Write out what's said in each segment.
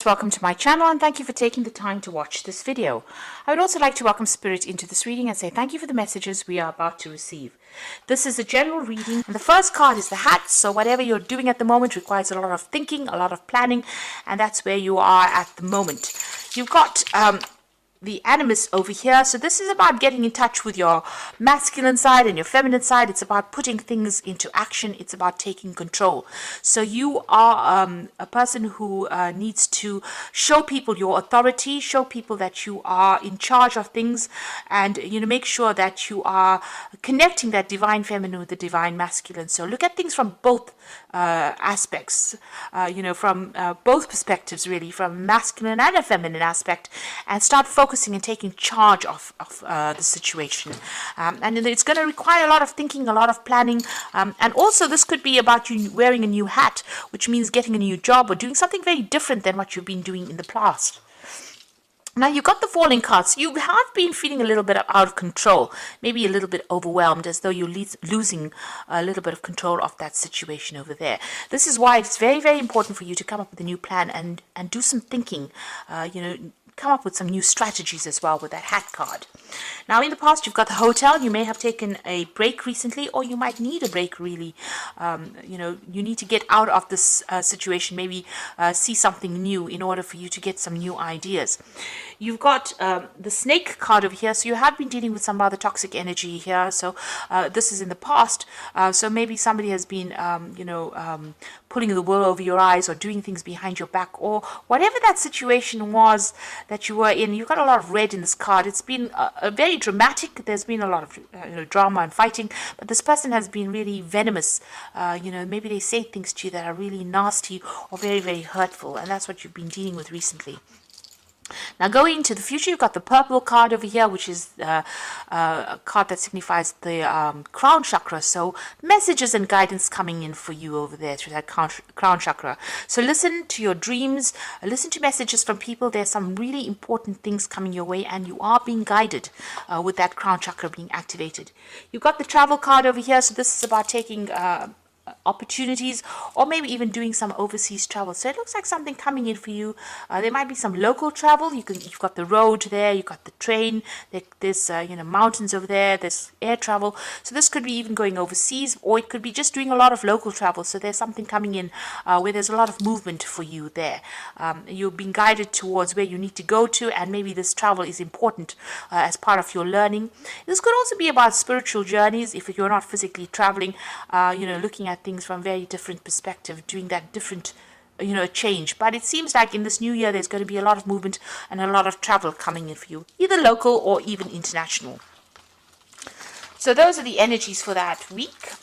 Welcome to my channel and thank you for taking the time to watch this video. I would also like to welcome Spirit into this reading and say thank you for the messages we are about to receive. This is a general reading and the first card is the hat, so whatever you're doing at the moment requires a lot of thinking, a lot of planning, and that's where you are at the moment. You've got the animus over here, so this is about getting in touch with your masculine side and your feminine side. It's about putting things into action. It's about taking control. So you are a person who needs to show people your authority, show people that you are in charge of things, and make sure that you are connecting that divine feminine with the divine masculine. So look at things from both aspects, from both perspectives, really, from masculine and a feminine aspect, and start focusing and taking charge of the situation. And it's going to require a lot of thinking, a lot of planning, and also this could be about you wearing a new hat, which means getting a new job or doing something very different than what you've been doing in the past. Now you've got the falling cards. You have been feeling a little bit out of control, maybe a little bit overwhelmed, as though you're losing a little bit of control of that situation over there. This is why it's very, very important for you to come up with a new plan and do some thinking, come up with some new strategies as well with that hat card. Now in the past you've got the hotel. You may have taken a break recently, or you might need a break really. You need to get out of this situation, maybe see something new in order for you to get some new ideas. You've got the snake card over here, so you have been dealing with some rather toxic energy here. So this is in the past, so maybe somebody has been pulling the wool over your eyes or doing things behind your back, or whatever that situation was that you were in. You've got a lot of red in this card. It's been a very dramatic. There's been a lot of drama and fighting, but this person has been really venomous. Maybe they say things to you that are really nasty or very, very hurtful, and that's what you've been dealing with recently. Now going into the future, you've got the purple card over here, which is a card that signifies the crown chakra. So messages and guidance coming in for you over there through that crown chakra. So listen to your dreams, listen to messages from people. There's some really important things coming your way, and you are being guided with that crown chakra being activated. You've got the travel card over here. So this is about taking opportunities, or maybe even doing some overseas travel. So it looks like something coming in for you. There might be some local travel. You've got the road there, you've got the train, there's mountains over there, there's air travel. So this could be even going overseas, or it could be just doing a lot of local travel. So there's something coming in where there's a lot of movement for you there. You're being guided towards where you need to go to, and maybe this travel is important as part of your learning. This could also be about spiritual journeys if you're not physically traveling, looking at things from very different perspective, doing that different change. But it seems like in this new year there's going to be a lot of movement and a lot of travel coming in for you, either local or even international. So those are the energies for that week.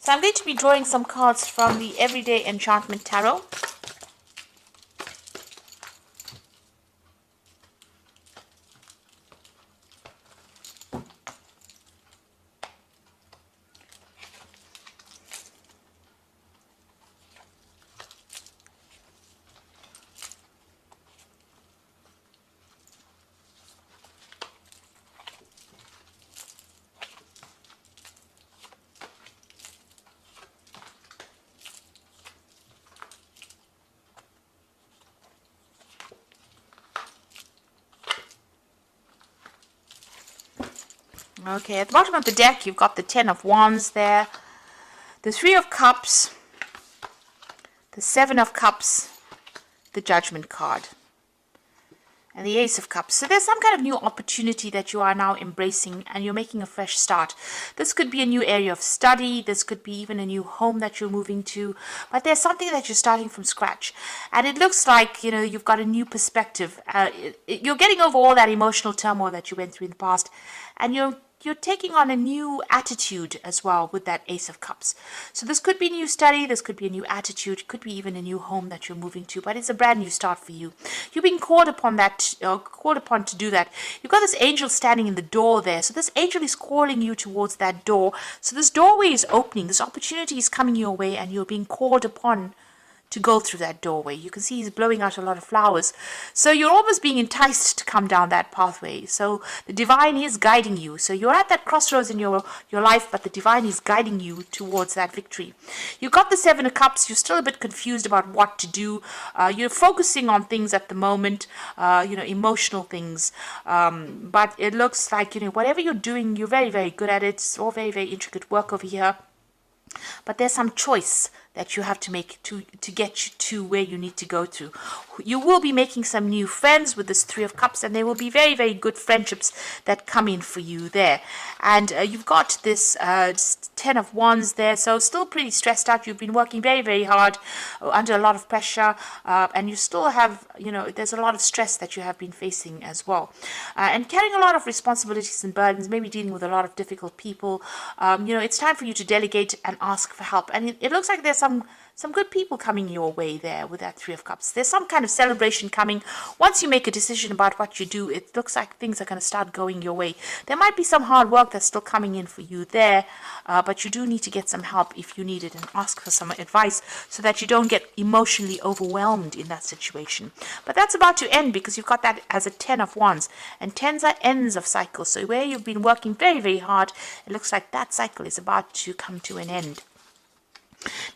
So I'm going to be drawing some cards from the Everyday Enchantment Tarot. Okay, at the bottom of the deck, you've got the Ten of Wands there, the Three of Cups, the Seven of Cups, the Judgment card, and the Ace of Cups. So there's some kind of new opportunity that you are now embracing, and you're making a fresh start. This could be a new area of study. This could be even a new home that you're moving to. But there's something that you're starting from scratch. And it looks like, you've got a new perspective. You're getting over all that emotional turmoil that you went through in the past. And you're taking on a new attitude as well with that Ace of Cups. So this could be a new study, this could be a new attitude, could be even a new home that you're moving to, but it's a brand new start for you. You're being called upon to do that. You've got this angel standing in the door there. So this angel is calling you towards that door. So this doorway is opening, this opportunity is coming your way, and you're being called upon to go through that doorway. You can see he's blowing out a lot of flowers. So you're almost being enticed to come down that pathway. So the divine is guiding you. So you're at that crossroads in your life, but the divine is guiding you towards that victory. You got the Seven of Cups. You're still a bit confused about what to do. You're focusing on things at the moment, emotional things. But it looks like, whatever you're doing, you're very, very good at it. It's all very, very intricate work over here. But there's some choice that you have to make to get you to where you need to go to. You will be making some new friends with this Three of Cups, and there will be very, very good friendships that come in for you there. And you've got this Ten of Wands there, so still pretty stressed out. You've been working very, very hard under a lot of pressure, and you still have, there's a lot of stress that you have been facing as well. And carrying a lot of responsibilities and burdens, maybe dealing with a lot of difficult people. It's time for you to delegate and ask for help. And it looks like there's some good people coming your way there with that Three of Cups. There's some kind of celebration coming. Once you make a decision about what you do, it looks like things are going to start going your way. There might be some hard work that's still coming in for you there, but you do need to get some help if you need it and ask for some advice so that you don't get emotionally overwhelmed in that situation. But that's about to end because you've got that as a Ten of Wands, and tens are ends of cycles. So where you've been working very, very hard, it looks like that cycle is about to come to an end.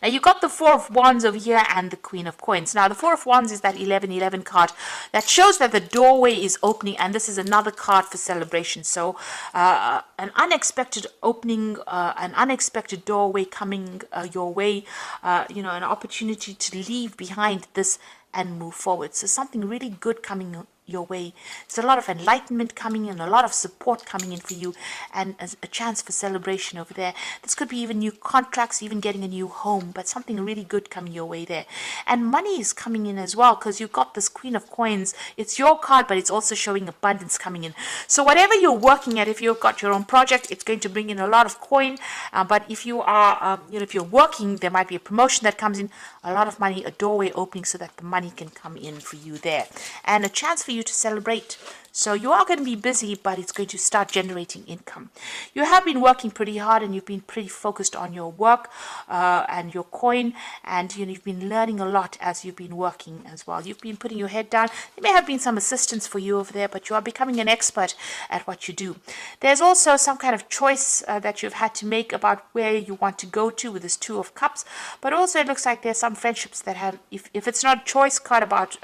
Now you got the Four of Wands over here and the Queen of Coins. Now the Four of Wands is that 1111 card that shows that the doorway is opening, and this is another card for celebration. So an unexpected opening, an unexpected doorway coming your way, an opportunity to leave behind this and move forward. So something really good coming your way. There's a lot of enlightenment coming in, a lot of support coming in for you, and a chance for celebration over there. This could be even new contracts, even getting a new home, but something really good coming your way there. And money is coming in as well because you've got this Queen of Coins. It's your card, but it's also showing abundance coming in. So whatever you're working at, if you've got your own project, it's going to bring in a lot of coin. But if you are, if you're working, there might be a promotion that comes in, a lot of money, a doorway opening so that the money can come in for you there, and a chance for you to celebrate. So you are going to be busy, but it's going to start generating income. You have been working pretty hard, and you've been pretty focused on your work and your coin, and you've been learning a lot as you've been working as well. You've been putting your head down. There may have been some assistance for you over there, but you are becoming an expert at what you do. There's also some kind of choice that you've had to make about where you want to go to with this Two of Cups, but also it looks like there's some friendships that have, if it's not a choice card about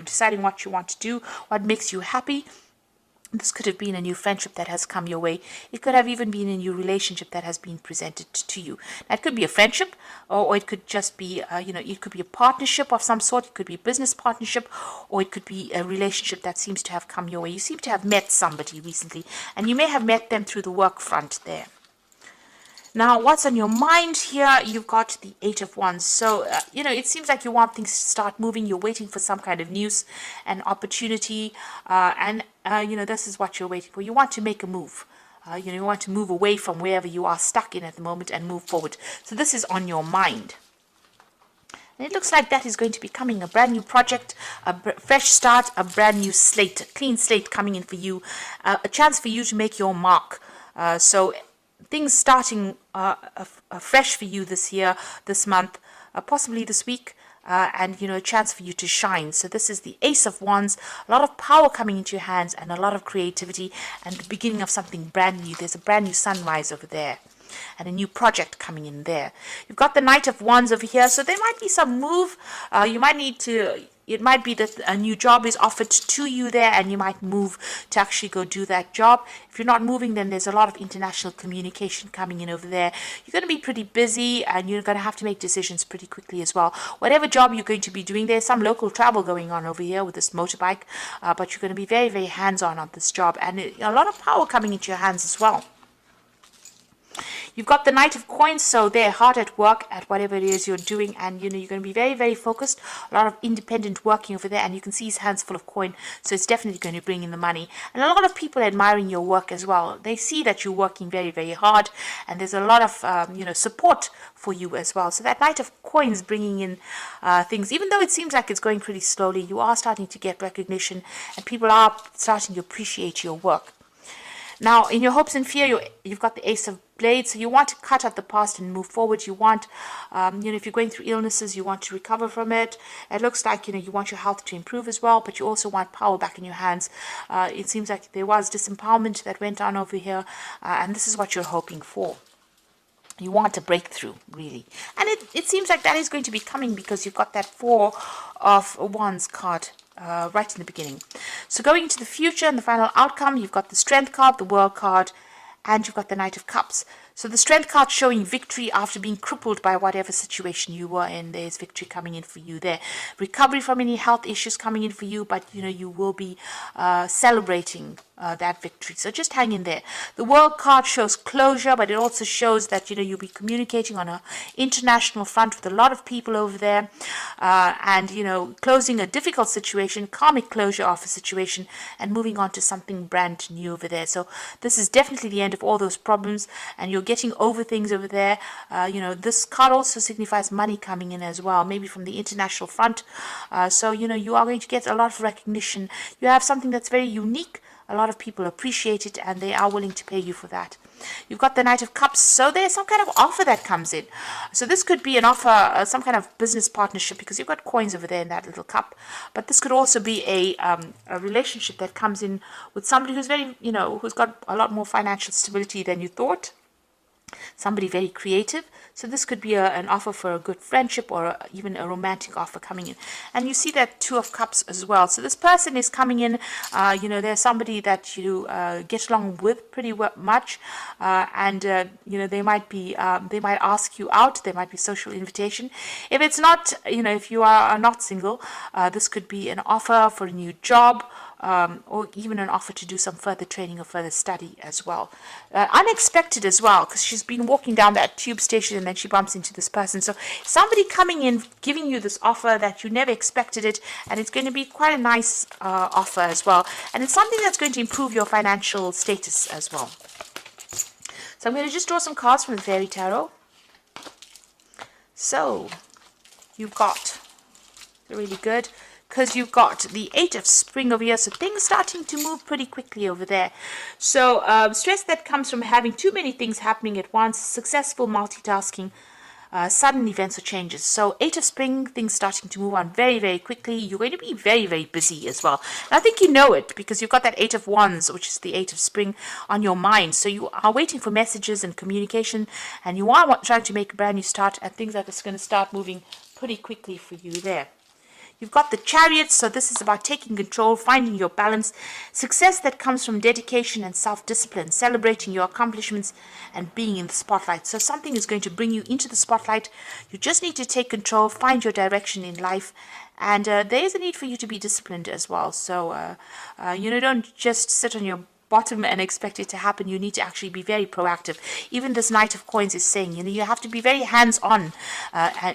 deciding what you want to do, what makes you happy, this could have been a new friendship that has come your way. It could have even been a new relationship that has been presented to you. Now, it could be a friendship, or it could just be, it could be a partnership of some sort. It could be a business partnership, or it could be a relationship that seems to have come your way. You seem to have met somebody recently, and you may have met them through the work front there. Now, what's on your mind here? You've got the Eight of Wands. So, it seems like you want things to start moving. You're waiting for some kind of news and opportunity. This is what you're waiting for. You want to make a move. You want to move away from wherever you are stuck in at the moment and move forward. So this is on your mind. And it looks like that is going to be coming. A brand new project, a fresh start, a brand new slate, a clean slate coming in for you. A chance for you to make your mark. So things starting fresh for you this year, this month, possibly this week, and a chance for you to shine. So this is the Ace of Wands, a lot of power coming into your hands and a lot of creativity and the beginning of something brand new. There's a brand new sunrise over there and a new project coming in there. You've got the Knight of Wands over here, so there might be some move. You might need to, it might be that a new job is offered to you there, and you might move to actually go do that job. If you're not moving, then there's a lot of international communication coming in over there. You're going to be pretty busy, and you're going to have to make decisions pretty quickly as well. Whatever job you're going to be doing, there's some local travel going on over here with this motorbike, but you're going to be very, very hands-on on this job, and a lot of power coming into your hands as well. You've got the Knight of Coins, so they're hard at work at whatever it is you're doing, and you're going to be very, very focused. A lot of independent working over there, and you can see his hands full of coin, so it's definitely going to bring in the money. And a lot of people admiring your work as well. They see that you're working very, very hard, and there's a lot of support for you as well. So that Knight of Coins bringing in things, even though it seems like it's going pretty slowly, you are starting to get recognition, and people are starting to appreciate your work. Now, in your hopes and fear, you've got the Ace of Blades, so you want to cut out the past and move forward. You want, if you're going through illnesses, you want to recover from it. It looks like, you want your health to improve as well, but you also want power back in your hands. It seems like there was disempowerment that went on over here, and this is what you're hoping for. You want a breakthrough, really. And it seems like that is going to be coming because you've got that Four of Wands card right in the beginning. So going into the future and the final outcome, you've got the Strength card, the World card, and you've got the Knight of Cups. So the Strength card showing victory after being crippled by whatever situation you were in. There's victory coming in for you there. Recovery from any health issues coming in for you, but you will be celebrating that victory. So just hang in there. The World card shows closure, but it also shows that you'll be communicating on an international front with a lot of people over there, and closing a difficult situation, karmic closure of a situation, and moving on to something brand new over there. So this is definitely the end of all those problems, and you're getting over things over there. This card also signifies money coming in as well, maybe from the international front. So you are going to get a lot of recognition. You have something that's very unique. A lot of people appreciate it, and they are willing to pay you for that. You've got the Knight of Cups, so there's some kind of offer that comes in. So this could be an offer, some kind of business partnership, because you've got coins over there in that little cup. But this could also be a relationship that comes in with somebody who's very, who's got a lot more financial stability than you thought. Somebody very creative. So this could be an offer for a good friendship, or even a romantic offer coming in. And you see that Two of Cups as well. So this person is coming in, there's somebody that you get along with pretty much, and they might ask you out. There might be social invitation. If it's not, if you are not single, this could be an offer for a new job, or even an offer to do some further training or further study as well. Unexpected as well, because she's been walking down that tube station and then she bumps into this person. So somebody coming in, giving you this offer that you never expected it, and it's going to be quite a nice offer as well. And it's something that's going to improve your financial status as well. So I'm going to just draw some cards from the Fairy Tarot. So you've got really good, because you've got the Eight of Spring over here, so things starting to move pretty quickly over there. So stress that comes from having too many things happening at once, successful multitasking, sudden events or changes. So Eight of Spring, things starting to move on very, very quickly. You're going to be very, very busy as well. And I think you know it, because you've got that Eight of Wands, which is the Eight of Spring, on your mind. So you are waiting for messages and communication, and you are trying to make a brand new start, and things are just going to start moving pretty quickly for you there. You've got the Chariot, so this is about taking control, finding your balance, success that comes from dedication and self-discipline, celebrating your accomplishments and being in the spotlight. So something is going to bring you into the spotlight. You just need to take control, find your direction in life, and there is a need for you to be disciplined as well. So, don't just sit on your bottom and expect it to happen. You need to actually be very proactive. Even this Knight of Coins is saying, you have to be very hands-on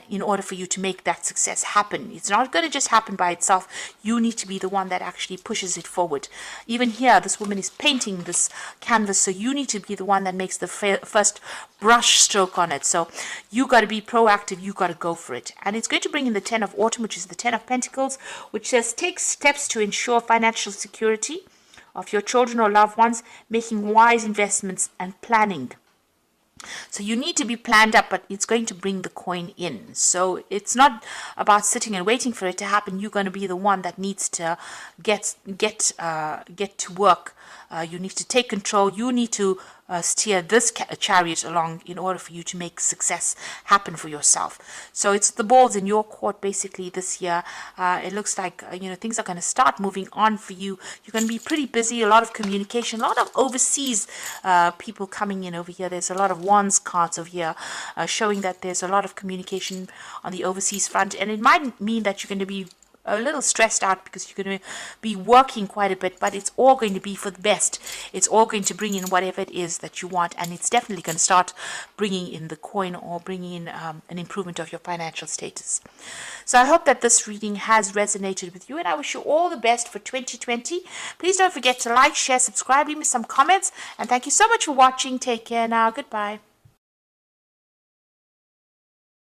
in order for you to make that success happen. It's not going to just happen by itself. You need to be the one that actually pushes it forward. Even here, this woman is painting this canvas, so you need to be the one that makes the first brush stroke on it. So you got to be proactive. You got to go for it. And it's going to bring in the Ten of Autumn, which is the Ten of Pentacles, which says take steps to ensure financial security of your children or loved ones, making wise investments and planning. So you need to be planned up, but it's going to bring the coin in. So it's not about sitting and waiting for it to happen. You're going to be the one that needs to get to work. You need to take control. You need to steer this chariot along in order for you to make success happen for yourself. So it's the balls in your court basically this year. It looks like things are going to start moving on for you. You're going to be pretty busy, a lot of communication, a lot of overseas people coming in over here. There's a lot of Wands cards over here showing that there's a lot of communication on the overseas front, and it might mean that you're going to be a little stressed out because you're going to be working quite a bit, but it's all going to be for the best. It's all going to bring in whatever it is that you want, and it's definitely going to start bringing in the coin or bringing in an improvement of your financial status. So I hope that this reading has resonated with you, and I wish you all the best for 2020. Please don't forget to like, share, subscribe, leave me some comments, and thank you so much for watching. Take care now. Goodbye.